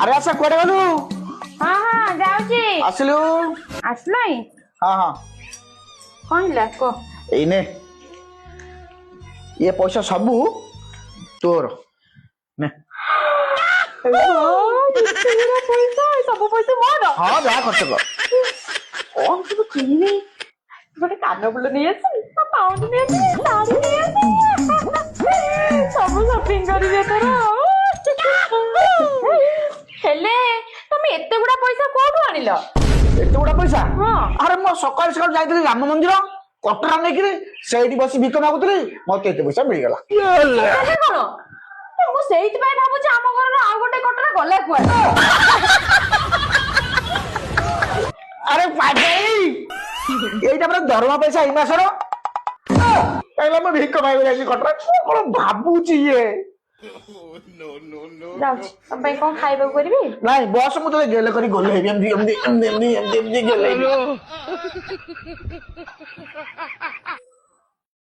अरे आशा कुआडे गलु? हाँ हाँ जाऊँगी। आसलु? आसलाई? हाँ हाँ कौन ला को? एने ये पैसा सबू तोर ने। पैसा सब पैसा मोर। हाँ जा खर्च कर। कौन सब किनी? गोटे कान फुल नहीं आसी, पाउंड नहीं आसी, साड़ी नहीं आसी। सब शॉपिंग करिवे तोर। हेले तुम एते गुडा पैसा कोठु आनिलो? एते गुडा पैसा? हाँ। अरे मो सकाल सकाल जाइतली राम मंदिर कटरा नेकरी सेठी बसी भिक मागुतली मते एते पैसा मिल गला। हेले कोन? मु सेहित पय भाबुछ आम घर आ गोटे कटरा गला कुआ। अरे पागल एइटा पर दरमा पैसा ई मासरो पहला मैं भिक मागु जाई कटरा कोन भाबुची ये। जाउछ तम पय कोन खाइबो करबी? नाही बॉस मु तो गेले करी गोले हेबी एमदी गेले।